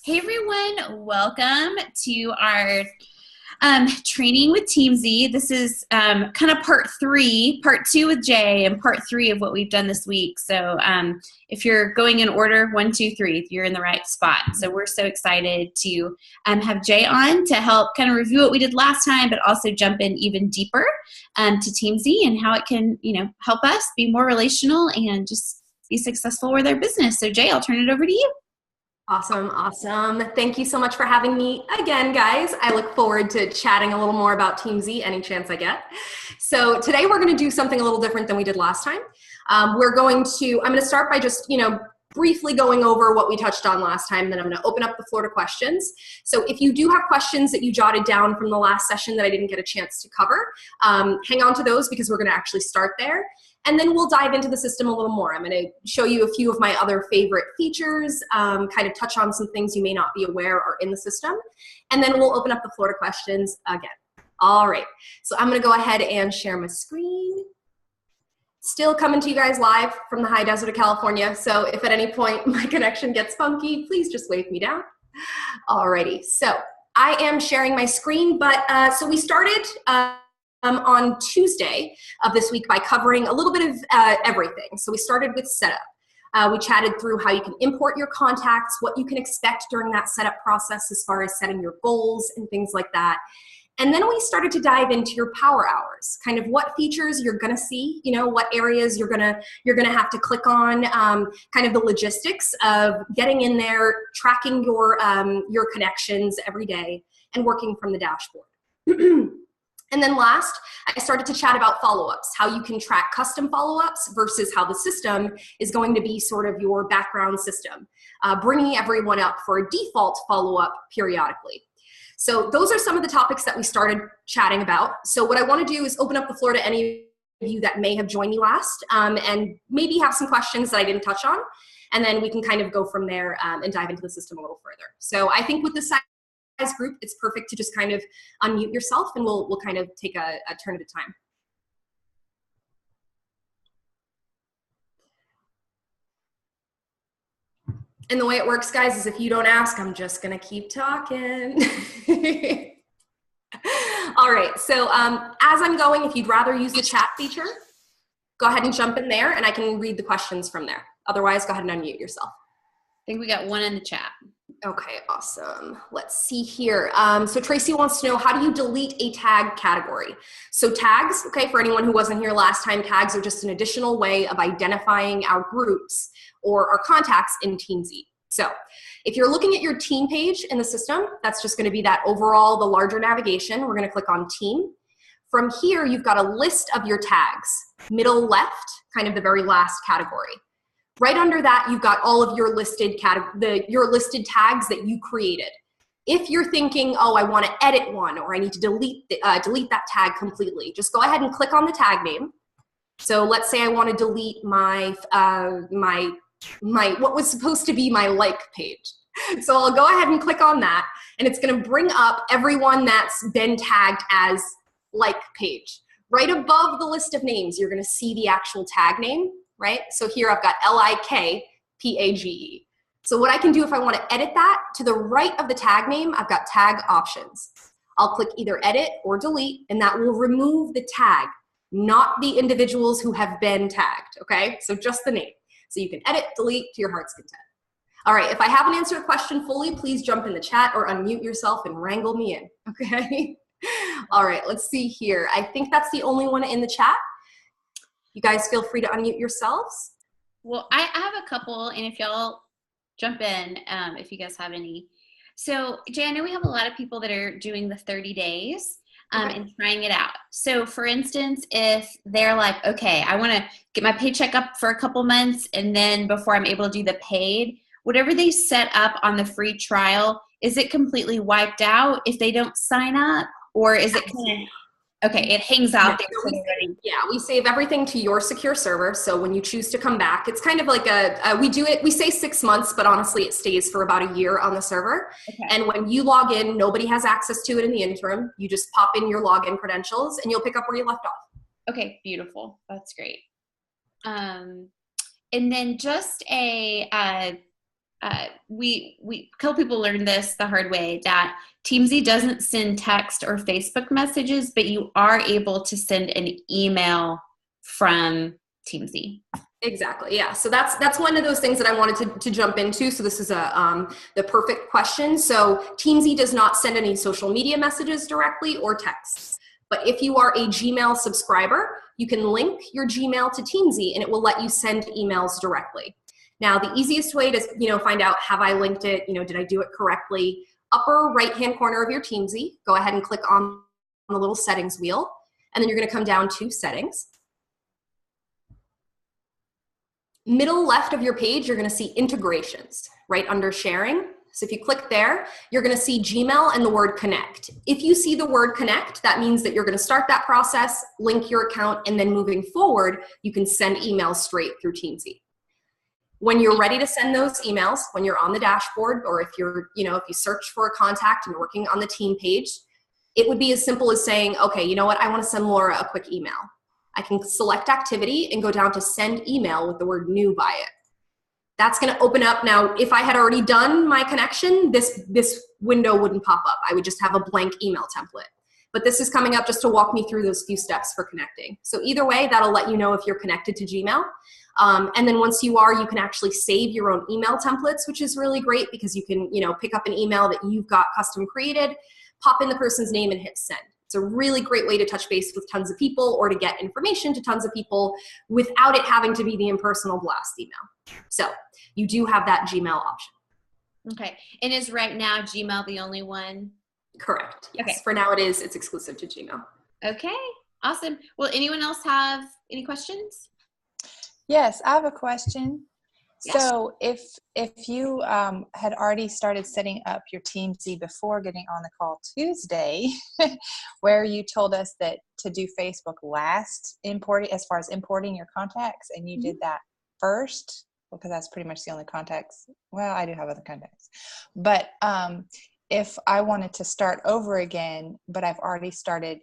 Hey everyone, welcome to our training with TEAMZY. This is kind of part two with Jay, and part three of what we've done this week. So if you're going in order, 1, 2, 3, you're in the right spot. So we're so excited to have Jay on to help kind of review what we did last time, but also jump in even deeper to TEAMZY and how it can, help us be more relational and just be successful with our business. So Jay, I'll turn it over to you. Awesome. Thank you so much for having me again, guys. I look forward to chatting a little more about TEAMZY any chance I get. So today we're going to do something a little different than we did last time. I'm going to start by just, briefly going over what we touched on last time, then I'm going to open up the floor to questions. So if you do have questions that you jotted down from the last session that I didn't get a chance to cover, hang on to those because we're going to actually start there. And then we'll dive into the system a little more. I'm going to show you a few of my other favorite features, kind of touch on some things you may not be aware are in the system. And then we'll open up the floor to questions again. All right, so I'm going to go ahead and share my screen. Still coming to you guys live from the high desert of California. So if at any point my connection gets funky, please just wave me down. Alrighty, so I am sharing my screen, but so we started on Tuesday of this week by covering a little bit of everything. So we started with setup. We chatted through how you can import your contacts, what you can expect during that setup process as far as setting your goals and things like that. And then we started to dive into your power hours, kind of what features you're going to see, what areas you're going to have to click on, kind of the logistics of getting in there, tracking your connections every day, and working from the dashboard. And then last, I started to chat about follow-ups, how you can track custom follow-ups versus how the system is going to be sort of your background system, bringing everyone up for a default follow-up periodically. So those are some of the topics that we started chatting about. So what I want to do is open up the floor to any of you that may have joined me last and maybe have some questions that I didn't touch on. And then we can kind of go from there and dive into the system a little further. So I think with this size group, it's perfect to just kind of unmute yourself and we'll kind of take a turn at a time. And the way it works, guys, is if you don't ask, I'm just going to keep talking. All right, so as I'm going, if you'd rather use the chat feature, go ahead and jump in there and I can read the questions from there. Otherwise, go ahead and unmute yourself. I think we got one in the chat. Okay, awesome. Let's see here. So Tracy wants to know, how do you delete a tag category? So tags, okay, for anyone who wasn't here last time, tags are just an additional way of identifying our groups or our contacts in TEAMZY. So if you're looking at your team page in the system, that's just going to be that overall, the larger navigation. We're going to click on team. From here, you've got a list of your tags. Middle left, kind of the very last category. Right under that, you've got all of your listed your listed tags that you created. If you're thinking, oh, I want to edit one or I need to delete that tag completely, just go ahead and click on the tag name. So let's say I want to delete my what was supposed to be my like page. So I'll go ahead and click on that, and it's going to bring up everyone that's been tagged as like page. Right above the list of names, you're going to see the actual tag name, right? So here I've got LIKPAGE. So what I can do if I want to edit that, to the right of the tag name, I've got tag options. I'll click either edit or delete, and that will remove the tag, not the individuals who have been tagged, okay? So just the name. So you can edit, delete to your heart's content. All right, if I haven't answered a question fully, please jump in the chat or unmute yourself and wrangle me in, okay? All right, let's see here. I think that's the only one in the chat. You guys feel free to unmute yourselves. Well, I have a couple, and if y'all jump in, if you guys have any. So Jay, I know we have a lot of people that are doing the 30 days. And trying it out. So for instance, if they're like, okay, I want to get my paycheck up for a couple months and then before I'm able to do the paid, whatever they set up on the free trial, is it completely wiped out if they don't sign up, or is it kind of, okay, it hangs out there. We save everything to your secure server. So when you choose to come back, it's kind of like we say 6 months, but honestly it stays for about a year on the server. Okay. And when you log in, nobody has access to it in the interim. You just pop in your login credentials and you'll pick up where you left off. Okay, beautiful. That's great. And then just a a couple people learned this the hard way, that TEAMZY doesn't send text or Facebook messages, but you are able to send an email from TEAMZY. Exactly. Yeah. So that's one of those things that I wanted to jump into. So this is the perfect question. So TEAMZY does not send any social media messages directly or texts. But if you are a Gmail subscriber, you can link your Gmail to TEAMZY and it will let you send emails directly. Now, the easiest way to find out, have I linked it? Did I do it correctly? Upper right-hand corner of your TEAMZY, go ahead and click on the little settings wheel, and then you're going to come down to settings. Middle left of your page, you're going to see integrations right under sharing. So if you click there, you're going to see Gmail and the word connect. If you see the word connect, that means that you're going to start that process, link your account, and then moving forward, you can send emails straight through TEAMZY. When you're ready to send those emails, when you're on the dashboard, or if you're, if you search for a contact and you're working on the team page, it would be as simple as saying, okay, you know what, I want to send Laura a quick email. I can select activity and go down to send email with the word new by it. That's going to open up. Now, if I had already done my connection, this window wouldn't pop up. I would just have a blank email template. But this is coming up just to walk me through those few steps for connecting. So either way, that'll let you know if you're connected to Gmail. And then once you are, you can actually save your own email templates, which is really great because you can, pick up an email that you've got custom created, pop in the person's name and hit send. It's a really great way to touch base with tons of people or to get information to tons of people without it having to be the impersonal blast email. So you do have that Gmail option. Okay. And is right now Gmail the only one? Correct. Yes. Okay. For now it's exclusive to Gmail. Okay. Awesome. Will anyone else have any questions? Yes, I have a question. Yes. So if you had already started setting up your TEAMZY before getting on the call Tuesday, where you told us that to do Facebook last, as far as importing your contacts, and you did that first, because that's pretty much the only contacts. Well, I do have other contacts. But if I wanted to start over again, but I've already started,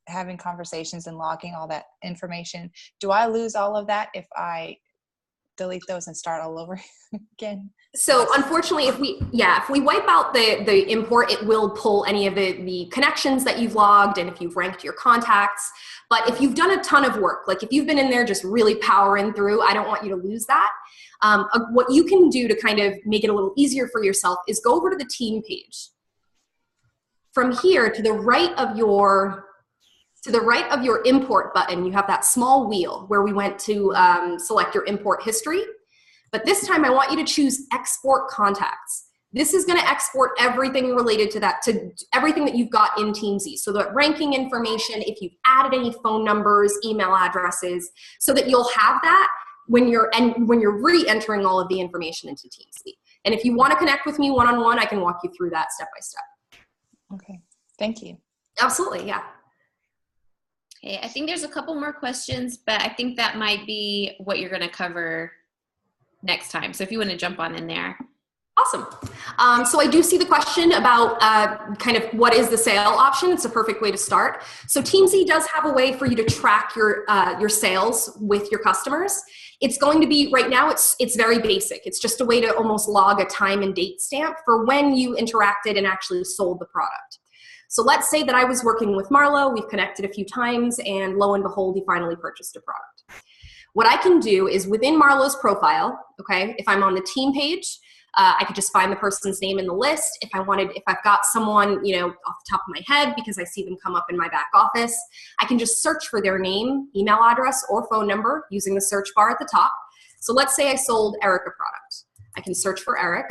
having conversations and logging all that information, do I lose all of that if I delete those and start all over again? So unfortunately, if we wipe out the import, it will pull any of the connections that you've logged and if you've ranked your contacts. But if you've done a ton of work, like if you've been in there just really powering through, I don't want you to lose that. What you can do to kind of make it a little easier for yourself is go over to the team page. From here to the right of your import button, you have that small wheel where we went to select your import history. But this time I want you to choose export contacts. This is going to export everything related to that, to everything that you've got in TEAMZY. So the ranking information, if you've added any phone numbers, email addresses, so that you'll have that when you're re-entering all of the information into TEAMZY. And if you want to connect with me one-on-one, I can walk you through that step by step. Okay, thank you. Absolutely, yeah. Okay, I think there's a couple more questions, but I think that might be what you're going to cover next time. So if you want to jump on in there. Awesome. So I do see the question about kind of what is the sale option. It's a perfect way to start. So TEAMZY does have a way for you to track your sales with your customers. It's going to be, right now, it's very basic. It's just a way to almost log a time and date stamp for when you interacted and actually sold the product. So let's say that I was working with Marlo, we've connected a few times, and lo and behold, he finally purchased a product. What I can do is within Marlo's profile, okay, if I'm on the team page, I could just find the person's name in the list. If I've got someone, off the top of my head, because I see them come up in my back office, I can just search for their name, email address, or phone number using the search bar at the top. So let's say I sold Eric a product. I can search for Eric.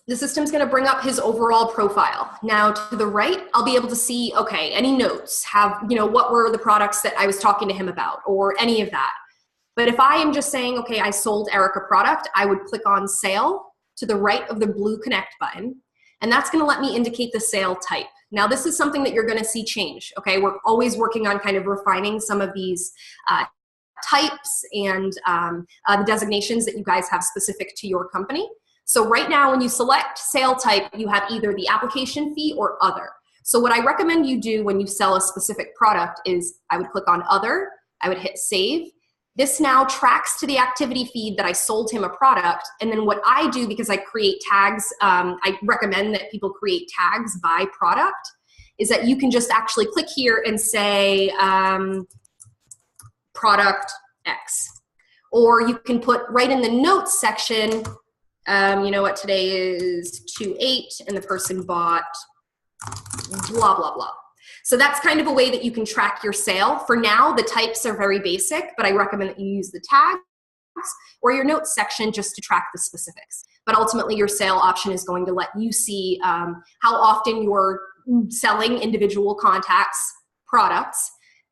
The system's going to bring up his overall profile. Now to the right, I'll be able to see, okay, any notes, what were the products that I was talking to him about, or any of that. But if I am just saying, okay, I sold Eric a product, I would click on sale to the right of the blue connect button, and that's going to let me indicate the sale type. Now this is something that you're going to see change, okay? We're always working on kind of refining some of these types and the designations that you guys have specific to your company. So right now when you select sale type, you have either the application fee or other. So what I recommend you do when you sell a specific product is I would click on other, I would hit save, This now tracks to the activity feed that I sold him a product. And then what I do, because I create tags, I recommend that people create tags by product, is that you can just actually click here and say product X. Or you can put right in the notes section, you know what, today is 2/8 and the person bought blah, blah, blah. So that's kind of a way that you can track your sale. For now, the types are very basic, but I recommend that you use the tags or your notes section just to track the specifics. But ultimately, your sale option is going to let you see how often you're selling individual contacts products.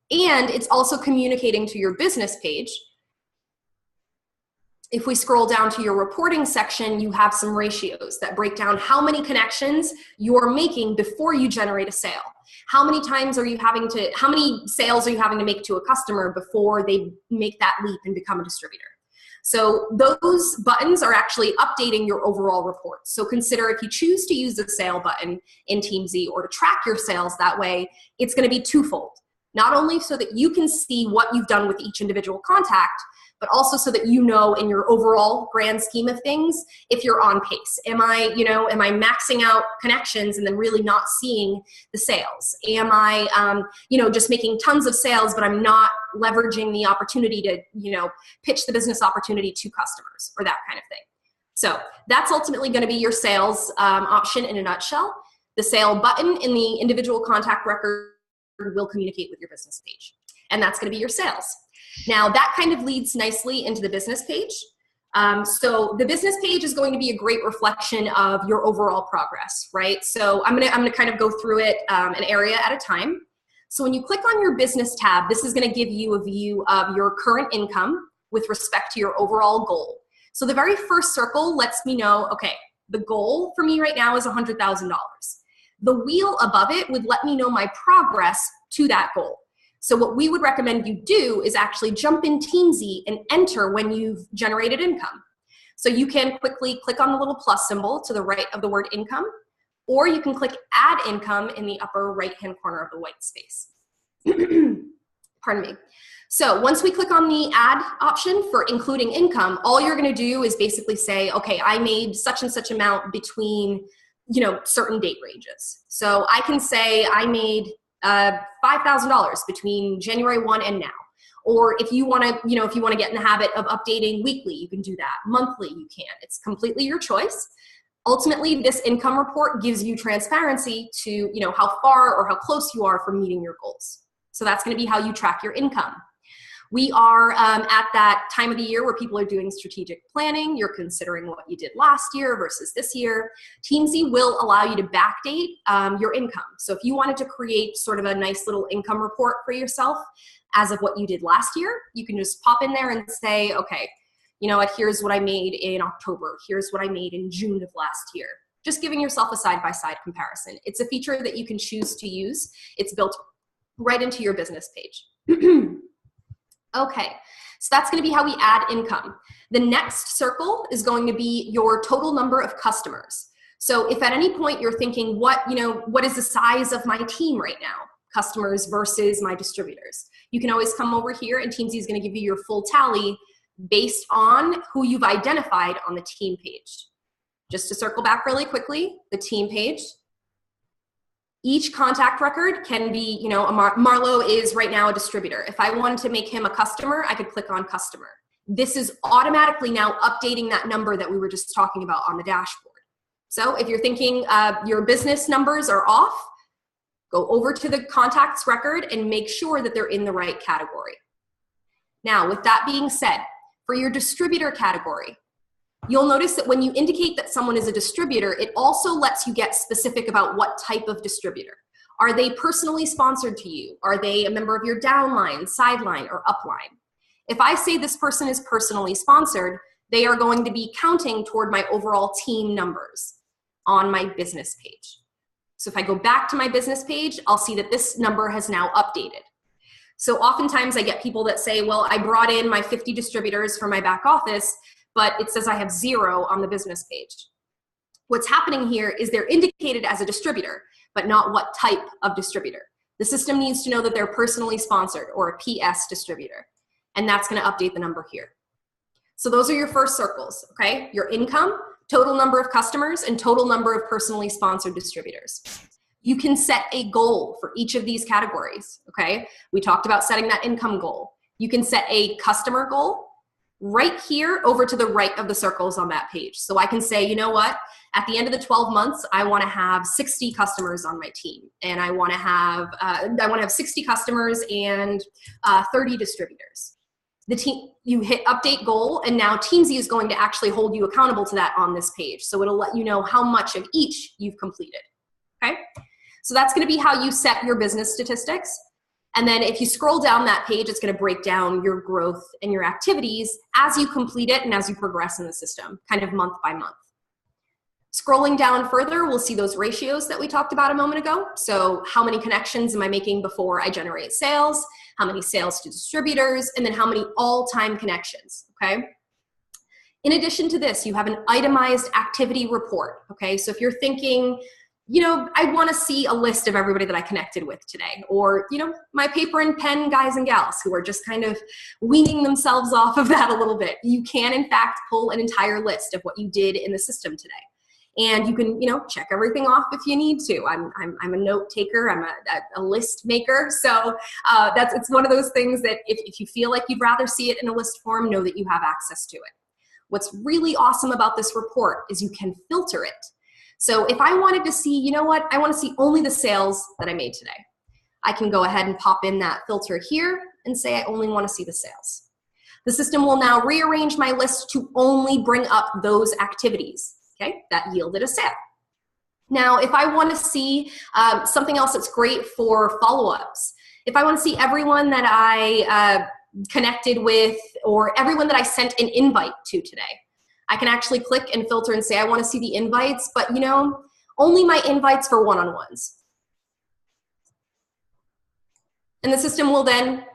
And it's also communicating to your business page. If we scroll down to your reporting section, you have some ratios that break down how many connections you're making before you generate a sale. How many times are you having to, how many sales are you having to make to a customer before they make that leap and become a distributor? So those buttons are actually updating your overall report. So consider if you choose to use the sale button in TEAMZY or to track your sales that way, it's going to be twofold. Not only so that you can see what you've done with each individual contact, but also so that you know in your overall grand scheme of things, if you're on pace. Am I maxing out connections and then really not seeing the sales? Am I, just making tons of sales, but I'm not leveraging the opportunity to, pitch the business opportunity to customers or that kind of thing. So that's ultimately going to be your sales option in a nutshell. The sale button in the individual contact record will communicate with your business page. And that's going to be your sales. Now that kind of leads nicely into the business page. So the business page is going to be a great reflection of your overall progress, right? So I'm gonna kind of go through it an area at a time. So when you click on your business tab, this is gonna give you a view of your current income with respect to your overall goal. So the very first circle lets me know, okay, the goal for me right now is $100,000. The wheel above it would let me know my progress to that goal. So what we would recommend you do is actually jump in TEAMZY and enter when you've generated income. So you can quickly click on the little plus symbol to the right of the word income, or you can click add income in the upper right-hand corner of the white space. Pardon me. So once we click on the add option for including income, all you're gonna do is basically say, okay, I made such and such amount between, certain date ranges. So I can say I made $5,000 between January 1 and now. Or if you want to, get in the habit of updating weekly, you can do that. Monthly, you can. It's completely your choice. Ultimately, this income report gives you transparency to, how far or how close you are from meeting your goals. So that's going to be how you track your income. We are at that time of the year where people are doing strategic planning. You're considering what you did last year versus this year. TEAMZY will allow you to backdate your income. So if you wanted to create sort of a nice little income report for yourself as of what you did last year, you can just pop in there and say, okay, you know what, here's what I made in October. Here's what I made in June of last year. Just giving yourself a side-by-side comparison. It's a feature that you can choose to use. It's built right into your business page. Okay, so that's going to be how we add income. The next circle is going to be your total number of customers. So if at any point you're thinking, what is the size of my team right now? Customers versus my distributors. You can always come over here and TEAMZY is going to give you your full tally based on who you've identified on the team page. Just to circle back really quickly, the team page. Each contact record can be, Marlo is right now a distributor. If I wanted to make him a customer, I could click on customer. This is automatically now updating that number that we were just talking about on the dashboard. So if you're thinking your business numbers are off, go over to the contacts record and make sure that they're in the right category. Now, with that being said, for your distributor category, you'll notice that when you indicate that someone is a distributor, it also lets you get specific about what type of distributor. Are they personally sponsored to you? Are they a member of your downline, sideline, or upline? If I say this person is personally sponsored, they are going to be counting toward my overall team numbers on my business page. So if I go back to my business page, I'll see that this number has now updated. So oftentimes I get people that say, well, I brought in my 50 distributors from my back office, but it says I have 0 on the business page. What's happening here is they're indicated as a distributor, but not what type of distributor. The system needs to know that they're personally sponsored or a PS distributor. and that's going to update the number here. So those are your first circles, okay? Your income, total number of customers, and total number of personally sponsored distributors. You can set a goal for each of these categories, okay? We talked about setting that income goal. You can set a customer goal right here over to the right of the circles on that page. So I can say, you know what? At the end of the 12 months, I want to have 60 customers on my team, and I want to have 60 customers and 30 distributors. The team, you hit update goal, and now TEAMZY is going to actually hold you accountable to that on this page. So it'll let you know how much of each you've completed. Okay, so that's going to be how you set your business statistics. And then if you scroll down that page, it's going to break down your growth and your activities as you complete it and as you progress in the system, kind of month by month. Scrolling down further, we'll see those ratios that we talked about a moment ago. So how many connections am I making before I generate sales? How many sales to distributors? And then how many all-time connections, okay? In addition to this, you have an itemized activity report, okay? So if you're thinking, you know, I want to see a list of everybody that I connected with today, or, you know, my paper and pen guys and gals who are just kind of weaning themselves off of that a little bit. You can, in fact, pull an entire list of what you did in the system today. And you can, you know, check everything off if you need to. I'm a note taker. I'm a list maker. So it's one of those things that if you feel like you'd rather see it in a list form, know that you have access to it. What's really awesome about this report is you can filter it. So if I wanted to see, you know what, I want to see only the sales that I made today, I can go ahead and pop in that filter here and say I only want to see the sales. The system will now rearrange my list to only bring up those activities. Okay, that yielded a sale. Now, if I want to see something else that's great for follow-ups, if I want to see everyone that I connected with or everyone that I sent an invite to today, I can actually click and filter and say I want to see the invites, but you know, only my invites for one-on-ones. And the system will then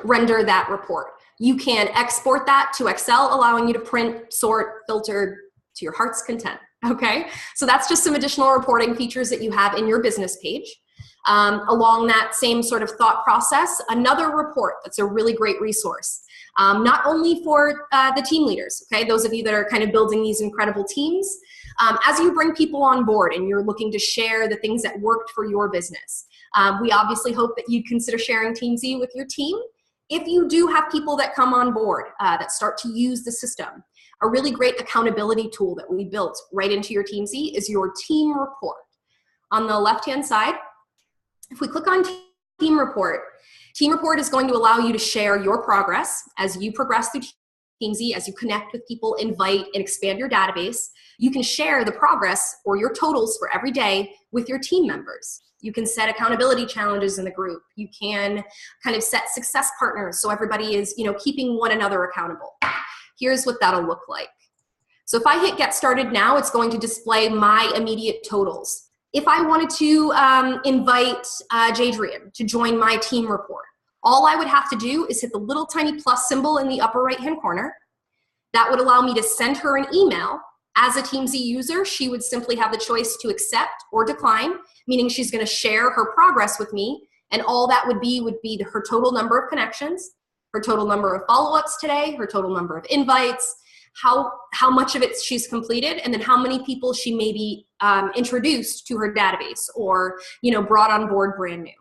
render that report. You can export that to Excel, allowing you to print, sort, filter, to your heart's content, okay? So that's just some additional reporting features that you have in your business page. Along that same sort of thought process, another report that's a really great resource, not only for the team leaders, okay? Those of you that are kind of building these incredible teams, as you bring people on board and you're looking to share the things that worked for your business, we obviously hope that you'd consider sharing TEAMZY with your team. If you do have people that come on board that start to use the system, a really great accountability tool that we built right into your TEAMZY is your team report. On the left-hand side, if we click on team report is going to allow you to share your progress as you progress through TEAMZY, as you connect with people, invite, and expand your database. You can share the progress or your totals for every day with your team members. You can set accountability challenges in the group. You can kind of set success partners so everybody is, you know, keeping one another accountable. Here's what that'll look like. So if I hit get started now, it's going to display my immediate totals. If I wanted to invite Jadrian to join my team report, all I would have to do is hit the little tiny plus symbol in the upper right-hand corner. That would allow me to send her an email. As a TEAMZY user, she would simply have the choice to accept or decline, meaning she's going to share her progress with me, and all that would be her total number of connections, her total number of follow-ups today, her total number of invites, how much of it she's completed, and then how many people she maybe introduced to her database or, you know, brought on board brand new.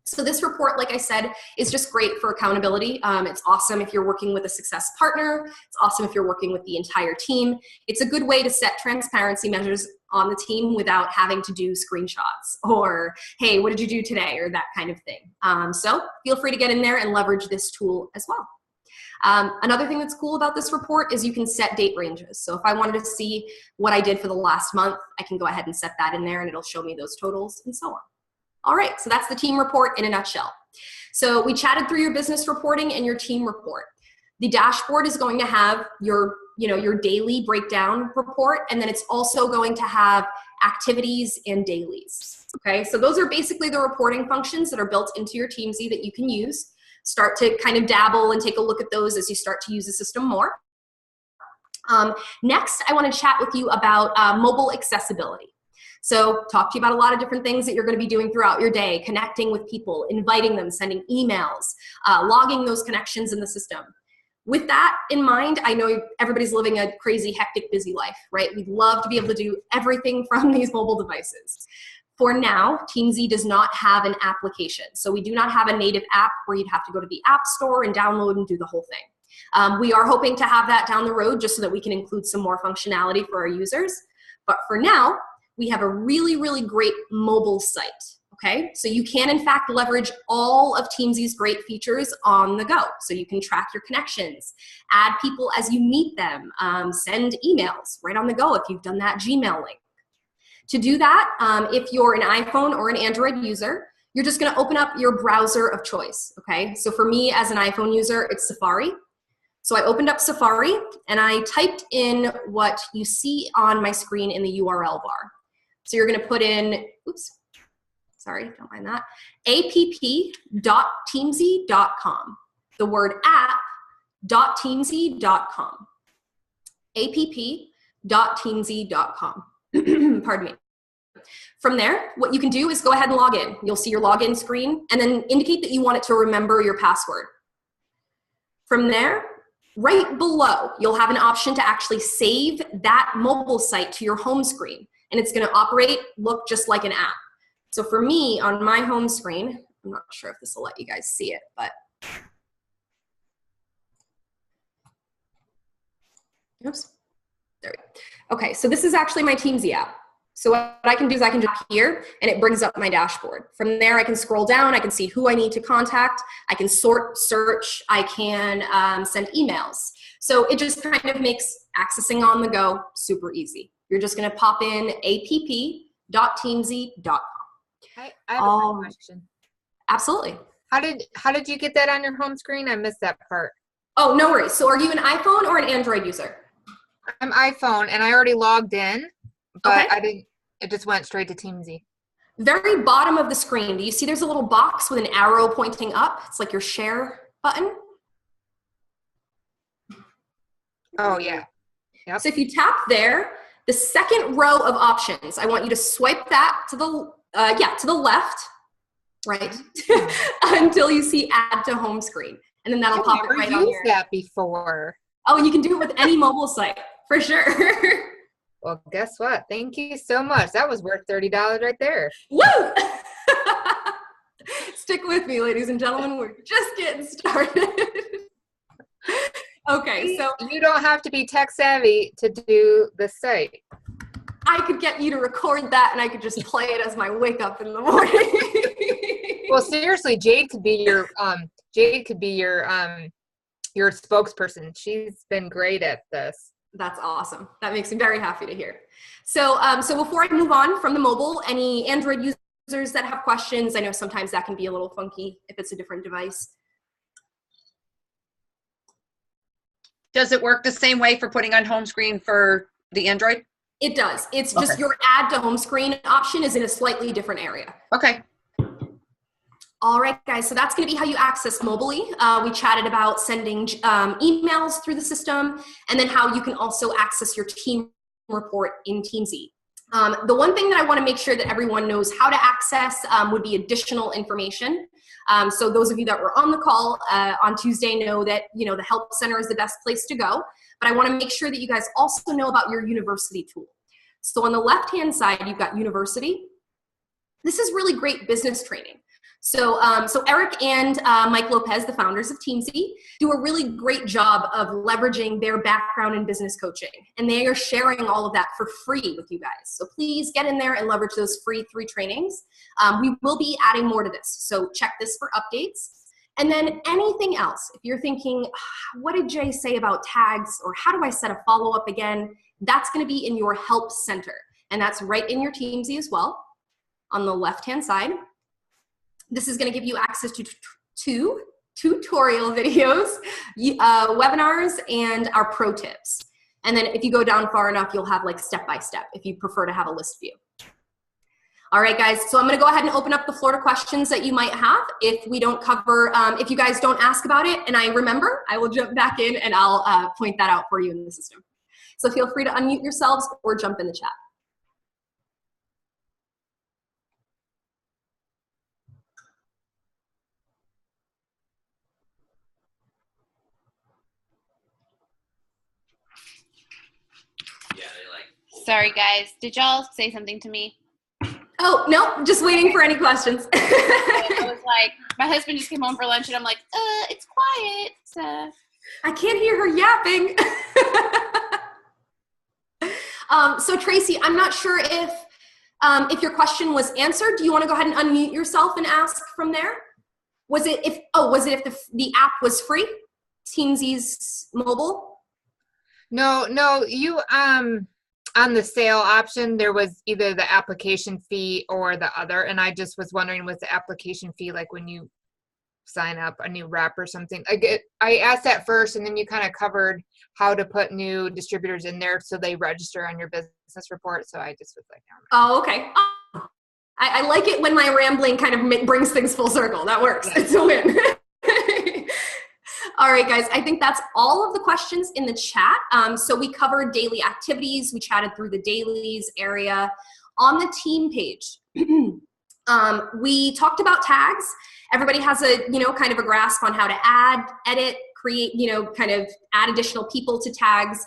So this report, like I said, is just great for accountability. It's awesome if you're working with a success partner. It's awesome if you're working with the entire team. It's a good way to set transparency measures on the team without having to do screenshots or, hey, what did you do today, or that kind of thing. So feel free to get in there and leverage this tool as well. Another thing that's cool about this report is you can set date ranges. So if I wanted to see what I did for the last month, I can go ahead and set that in there and it'll show me those totals and so on. All right, so that's the team report in a nutshell. So we chatted through your business reporting and your team report. The dashboard is going to have your, your daily breakdown report, and then it's also going to have activities and dailies. Okay, so those are basically the reporting functions that are built into your TEAMZY that you can use. Start to kind of dabble and take a look at those as you start to use the system more. Next, I want to chat with you about mobile accessibility. So talk to you about a lot of different things that you're going to be doing throughout your day, connecting with people, inviting them, sending emails, logging those connections in the system. With that in mind, I know everybody's living a crazy, hectic, busy life, right? We'd love to be able to do everything from these mobile devices. For now, TEAMZY does not have an application. So we do not have a native app where you'd have to go to the App Store and download and do the whole thing. We are hoping to have that down the road just so that we can include some more functionality for our users. But for now, we have a really, really great mobile site. Okay, so you can in fact leverage all of TEAMZY's great features on the go. So you can track your connections, add people as you meet them, send emails right on the go if you've done that Gmail link. To do that, if you're an iPhone or an Android user, you're just gonna open up your browser of choice, okay? So for me as an iPhone user, it's Safari. So I opened up Safari and I typed in what you see on my screen in the URL bar. So you're gonna put in, oops, sorry, don't mind that, app.teamzy.com. The word app.teamzy.com. app.teamzy.com. Pardon me. From there, what you can do is go ahead and log in. You'll see your login screen and then indicate that you want it to remember your password. From there, right below, you'll have an option to actually save that mobile site to your home screen. And it's gonna look just like an app. So for me, on my home screen, I'm not sure if this will let you guys see it, but oops, there we go. Okay, so this is actually my TEAMZY app. So what I can do is I can just here, and it brings up my dashboard. From there, I can scroll down, I can see who I need to contact, I can sort, search, I can send emails. So it just kind of makes accessing on the go super easy. You're just gonna pop in app.teamzy.com. I have a question. Absolutely. How did you get that on your home screen? I missed that part. Oh, no worries. So are you an iPhone or an Android user? I'm iPhone and I already logged in, but Okay. it just went straight to TEAMZY. Very bottom of the screen, do you see there's a little box with an arrow pointing up? It's like your share button. Oh yeah. Yep. So if you tap there, the second row of options, I want you to swipe that to the left, right? Until you see add to home screen. And then that'll pop it right on here. I've used that before. Oh, and you can do it with any mobile site, for sure. Well, guess what? Thank you so much. That was worth $30 right there. Woo! Stick with me, ladies and gentlemen. We're just getting started. Okay, so you don't have to be tech savvy to do the site. I could get you to record that and I could just play it as my wake up in the morning. Well, seriously, Jade could be your spokesperson. She's been great at this. That's awesome. That makes me very happy to hear. So before I move on from the mobile, any Android users that have questions, I know sometimes that can be a little funky if it's a different device. Does it work the same way for putting on home screen for the Android? It does. It's just your add to home screen option is in a slightly different area. Okay. All right, guys, so that's going to be how you access mobilely. We chatted about sending emails through the system and then how you can also access your team report in TEAMZY. The one thing that I want to make sure that everyone knows how to access would be additional information. So those of you that were on the call on Tuesday know that the Help Center is the best place to go. But I want to make sure that you guys also know about your university tool. So on the left-hand side, you've got university. This is really great business training. So Eric and Mike Lopez, the founders of TEAMZY, do a really great job of leveraging their background in business coaching. And they are sharing all of that for free with you guys. So please get in there and leverage those free 3 trainings. We will be adding more to this. So check this for updates. And then anything else, if you're thinking, what did Jay say about tags, or how do I set a follow-up again? That's going to be in your Help Center. And that's right in your TEAMZY as well on the left-hand side. This is going to give you access to 2 tutorial videos, webinars, and our pro tips. And then if you go down far enough, you'll have like step-by-step if you prefer to have a list view. All right, guys, so I'm going to go ahead and open up the floor to questions that you might have. If we don't cover, if you guys don't ask about it and I remember, I will jump back in and I'll point that out for you in the system. So feel free to unmute yourselves or jump in the chat. Sorry, guys. Did y'all say something to me? Oh, no, just waiting for any questions. I was like, my husband just came home for lunch, and I'm like, it's quiet. I can't hear her yapping. So Tracy, I'm not sure if your question was answered. Do you want to go ahead and unmute yourself and ask from there? Was it if the app was free? TEAMZY's mobile? No, you on the sale option, there was either the application fee or the other, and I just was wondering, was the application fee like when you sign up a new rep or something? I asked that first, and then you kind of covered how to put new distributors in there so they register on your business report. So I just was like, oh, okay. I like it when my rambling kind of brings things full circle. That works. It's a win. All right, guys, I think that's all of the questions in the chat. So we covered daily activities. We chatted through the dailies area. On the team page, we talked about tags. Everybody has a, kind of a grasp on how to add, edit, create, kind of add additional people to tags.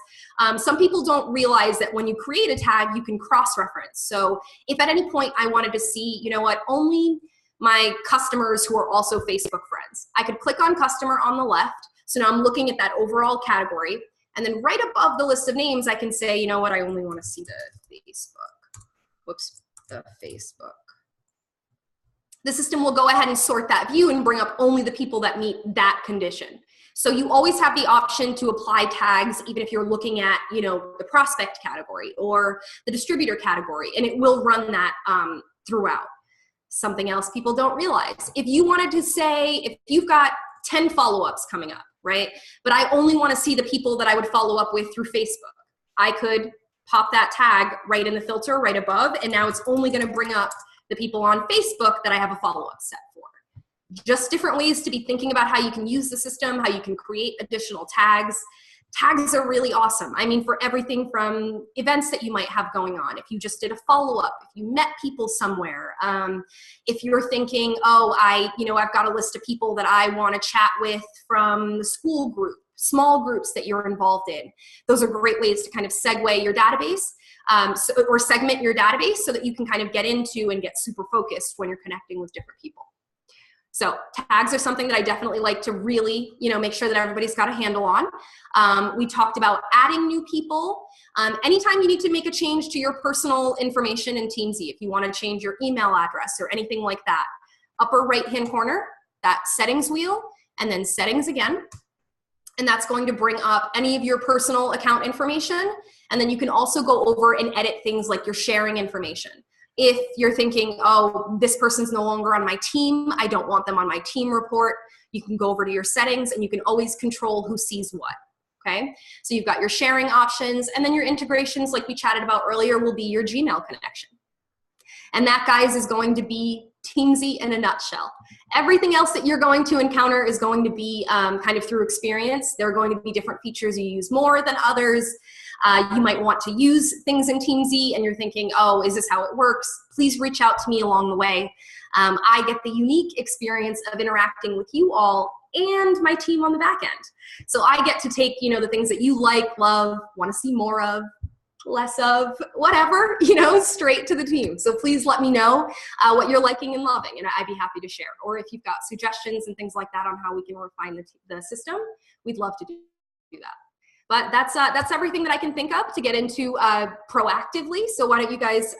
Some people don't realize that when you create a tag, you can cross-reference. So if at any point I wanted to see, only my customers who are also Facebook friends, I could click on customer on the left. So now I'm looking at that overall category. And then right above the list of names, I can say, I only want to see the Facebook. Whoops, the Facebook. The system will go ahead and sort that view and bring up only the people that meet that condition. So you always have the option to apply tags, even if you're looking at, the prospect category or the distributor category, and it will run that throughout. Something else people don't realize. If you wanted to say, if you've got 10 follow-ups coming up, right? But I only want to see the people that I would follow up with through Facebook. I could pop that tag right in the filter right above, and now it's only going to bring up the people on Facebook that I have a follow-up set for. Just different ways to be thinking about how you can use the system, how you can create additional tags. Tags are really awesome. I mean, for everything from events that you might have going on, if you just did a follow-up, if you met people somewhere, if you're thinking, I've got a list of people that I want to chat with from the school group, small groups that you're involved in. Those are great ways to kind of segue your database or segment your database so that you can kind of get into and get super focused when you're connecting with different people. So tags are something that I definitely like to really, make sure that everybody's got a handle on. We talked about adding new people. Anytime you need to make a change to your personal information in TEAMZY, if you want to change your email address or anything like that, upper right-hand corner, that settings wheel, and then settings again. And that's going to bring up any of your personal account information. And then you can also go over and edit things like your sharing information. If you're thinking, oh, this person's no longer on my team, I don't want them on my team report, you can go over to your settings and you can always control who sees what, okay? So you've got your sharing options, and then your integrations, like we chatted about earlier, will be your Gmail connection. And that, guys, is going to be TEAMZY in a nutshell. Everything else that you're going to encounter is going to be kind of through experience. There are going to be different features you use more than others. You might want to use things in TEAMZY and you're thinking, oh, is this how it works? Please reach out to me along the way. I get the unique experience of interacting with you all and my team on the back end. So I get to take, the things that you like, love, want to see more of, less of, whatever, straight to the team. So please let me know what you're liking and loving, and I'd be happy to share. Or if you've got suggestions and things like that on how we can refine the system, we'd love to do that. But that's everything that I can think of to get into proactively. So why don't you guys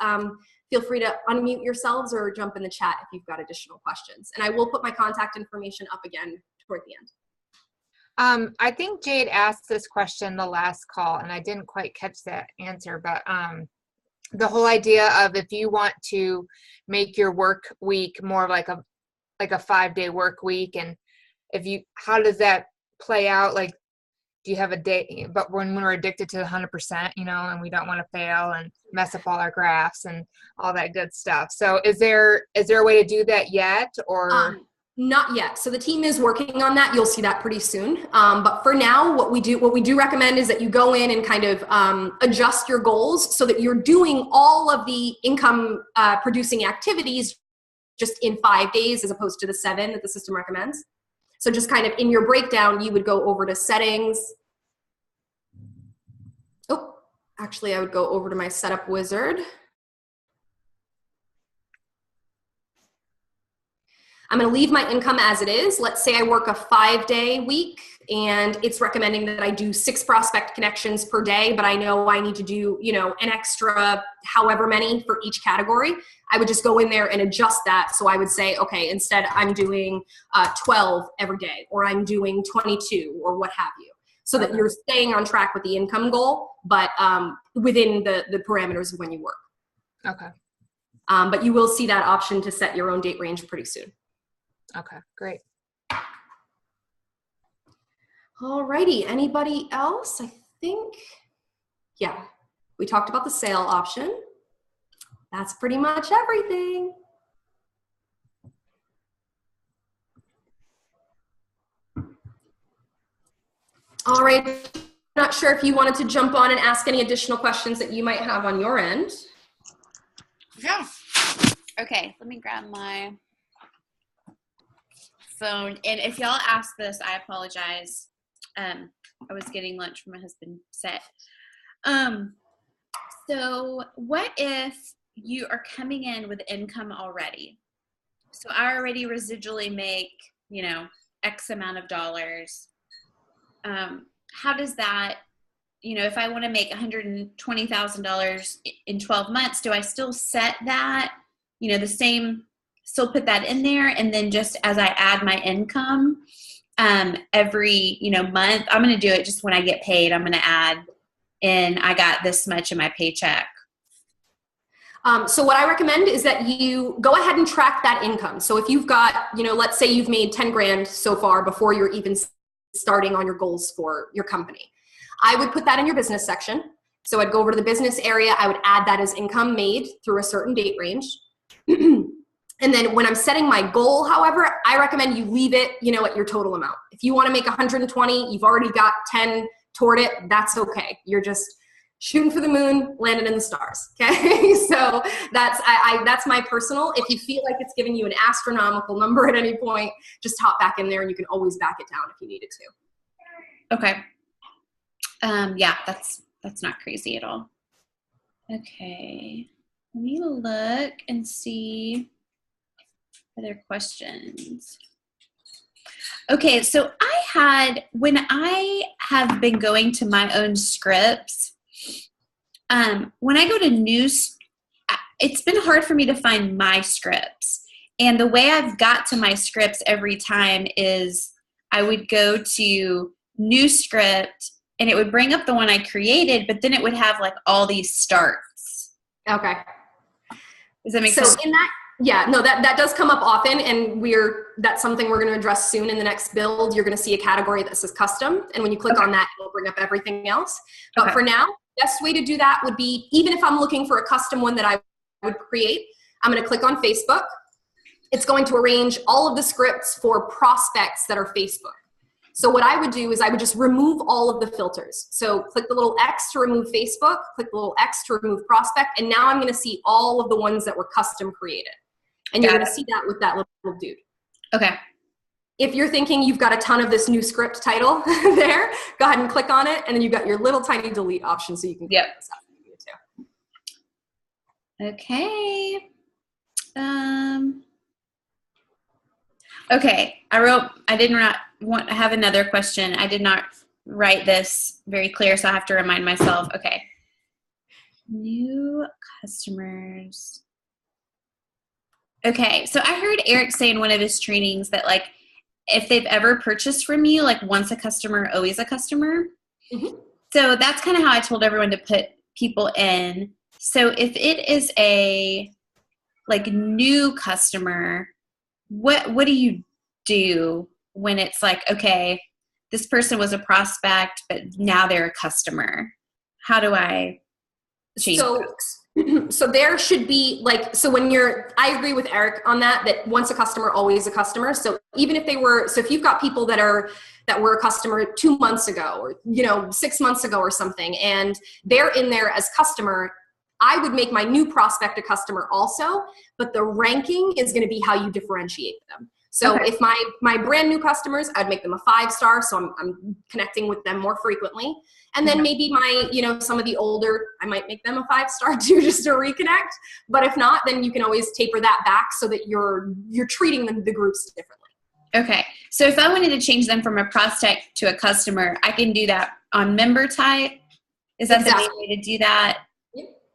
feel free to unmute yourselves or jump in the chat if you've got additional questions. And I will put my contact information up again toward the end. I think Jade asked this question the last call, and I didn't quite catch that answer, but the whole idea of if you want to make your work week more like a 5-day work week, and how does that play out? Like, do you have a day, but when we're addicted to 100%, and we don't want to fail and mess up all our graphs and all that good stuff. So is there a way to do that yet, or? Not yet. So the team is working on that. You'll see that pretty soon. But for now, what we do recommend is that you go in and kind of adjust your goals so that you're doing all of the income producing activities just in 5 days as opposed to the 7 that the system recommends. So just kind of in your breakdown, you would go over to settings. Oh, Actually, I would go over to my setup wizard. I'm going to leave my income as it is. Let's say I work a 5-day week and it's recommending that I do 6 prospect connections per day, but I know I need to do, an extra however many for each category. I would just go in there and adjust that. So I would say, okay, instead I'm doing 12 every day, or I'm doing 22 or what have you, so that you're staying on track with the income goal, but within the parameters of when you work. Okay. But you will see that option to set your own date range pretty soon. Okay, great. Alrighty, anybody else? I think, yeah, we talked about the sale option. That's pretty much everything. All right, not sure if you wanted to jump on and ask any additional questions that you might have on your end. Yeah. Okay, let me grab my phone. And if y'all ask this, I apologize. I was getting lunch from my husband set. So what if you are coming in with income already? So I already residually make, X amount of dollars. How does that, if I want to make $120,000 in 12 months, do I still set that, the same, still put that in there? And then just as I add my income, every, month, I'm going to do it just when I get paid. I'm going to add in, I got this much in my paycheck. So what I recommend is that you go ahead and track that income. So if you've got, let's say you've made 10 grand so far before you're even starting on your goals for your company, I would put that in your business section. So I'd go over to the business area. I would add that as income made through a certain date range. And then when I'm setting my goal, however, I recommend you leave it, at your total amount. If you want to make 120, you've already got 10 toward it, that's okay. You're just shooting for the moon, landing in the stars. Okay. So that's my personal. If you feel like it's giving you an astronomical number at any point, just hop back in there and you can always back it down if you needed to. Okay. Yeah, that's not crazy at all. Okay. Let me look and see other questions. Okay, so when I have been going to my own scripts, when I go to news, it's been hard for me to find my scripts. And the way I've got to my scripts every time is I would go to new script and it would bring up the one I created, but then it would have like all these starts. Okay. Does that make sense? In that, yeah, no, that does come up often, and that's something we're going to address soon in the next build. You're going to see a category that says custom, and when you click on that, it'll bring up everything else. But for now, best way to do that would be, even if I'm looking for a custom one that I would create, I'm going to click on Facebook. It's going to arrange all of the scripts for prospects that are Facebook. So what I would do is I would just remove all of the filters. So click the little X to remove Facebook, click the little X to remove prospect, and now I'm going to see all of the ones that were custom created. And you're going to see that with that little dude. Okay. If you're thinking you've got a ton of this new script title there, go ahead and click on it, and then you've got your little tiny delete option so you can get this out. Okay. Okay, I did not want to have another question. I did not write this very clear, so I have to remind myself. Okay. New customers. Okay, so I heard Eric say in one of his trainings that like if they've ever purchased from you, like once a customer, always a customer. Mm-hmm. So that's kind of how I told everyone to put people in. So if it is a like new customer, what do you do when it's like, okay, this person was a prospect, but now they're a customer? How do I change So there should be like, so I agree with Eric on that once a customer, always a customer. So even if if you've got people that were a customer 2 months ago or, 6 months ago or something, and they're in there as customer, I would make my new prospect a customer also, but the ranking is going to be how you differentiate them. So Okay. if my brand new customers, I'd make them a 5-star. So I'm connecting with them more frequently. And then maybe my, some of the older, I might make them a 5-star too, just to reconnect. But if not, then you can always taper that back so that you're treating the groups differently. Okay. So if I wanted to change them from a prospect to a customer, I can do that on member type. Is that the main way to do that?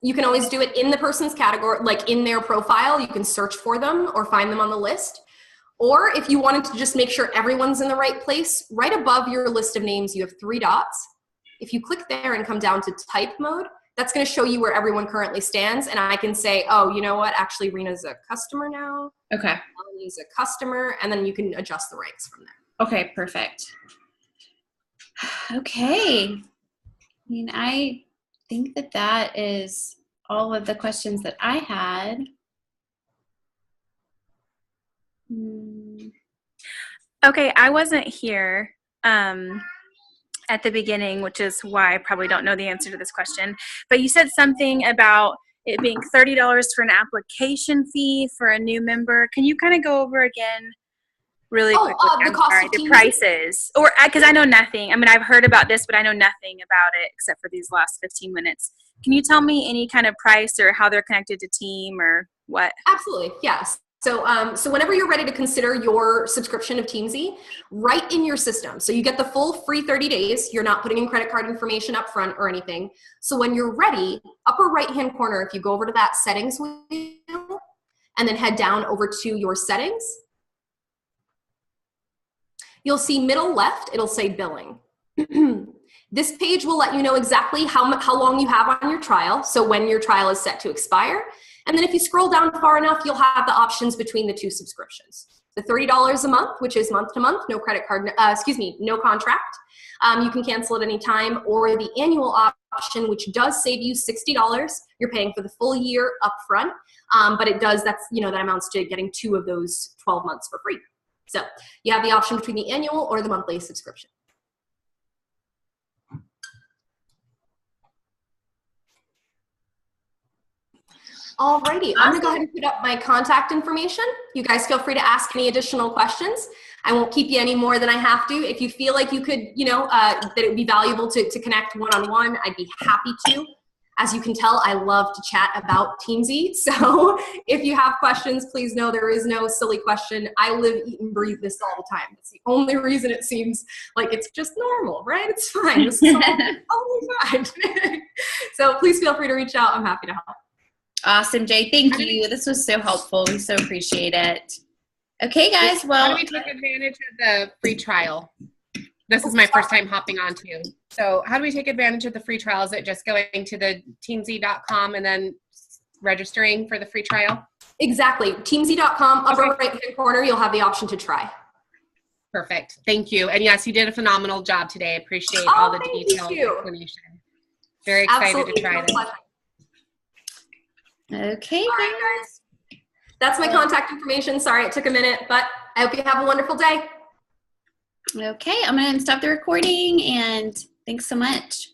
You can always do it in the person's category, like in their profile. You can search for them or find them on the list. Or if you wanted to just make sure everyone's in the right place, right above your list of names, you have 3 dots. If you click there and come down to type mode, that's going to show you where everyone currently stands. And I can say, oh, you know what? Actually, Rena's a customer now. Okay. He's a customer. And then you can adjust the ranks from there. Okay, perfect. Okay. I think that is all of the questions that I had. Okay, I wasn't here at the beginning, which is why I probably don't know the answer to this question. But you said something about it being $30 for an application fee for a new member. Can you kind of go over again really quickly? The prices. Or because I know nothing. I mean, I've heard about this, but I know nothing about it except for these last 15 minutes. Can you tell me any kind of price or how they're connected to Team or what? Absolutely, yes. So whenever you're ready to consider your subscription of TEAMZY, write in your system. So you get the full free 30 days. You're not putting in credit card information up front or anything. So when you're ready, upper right-hand corner, if you go over to that settings wheel and then head down over to your settings, you'll see middle left, it'll say billing. This page will let you know exactly how long you have on your trial. So when your trial is set to expire. And then if you scroll down far enough, you'll have the options between the 2 subscriptions. The $30 a month, which is month to month, no credit card, no contract. You can cancel at any time, or the annual option, which does save you $60. You're paying for the full year upfront, but that amounts to getting 2 of those 12 months for free. So you have the option between the annual or the monthly subscription. Alrighty, I'm gonna go ahead and put up my contact information. You guys feel free to ask any additional questions. I won't keep you any more than I have to. If you feel like you could, that it would be valuable to connect one-on-one, I'd be happy to. As you can tell, I love to chat about TEAMZY. So if you have questions, please know there is no silly question. I live, eat, and breathe this all the time. It's the only reason it seems like it's just normal, right? It's fine. This is totally fine. So please feel free to reach out. I'm happy to help. Awesome, Jay. Thank you. This was so helpful. We so appreciate it. Okay, guys. Well, how do we take advantage of the free trial? This is my first time hopping on too. So how do we take advantage of the free trial? Is it just going to the teamzy.com and then registering for the free trial? Exactly. Teamzy.com, upper right-hand corner, you'll have the option to try. Perfect. Thank you. And yes, you did a phenomenal job today. I appreciate all the detailed explanation. Very excited to try this. Okay, guys. That's my contact information. Sorry it took a minute, but I hope you have a wonderful day. Okay, I'm going to stop the recording, and thanks so much.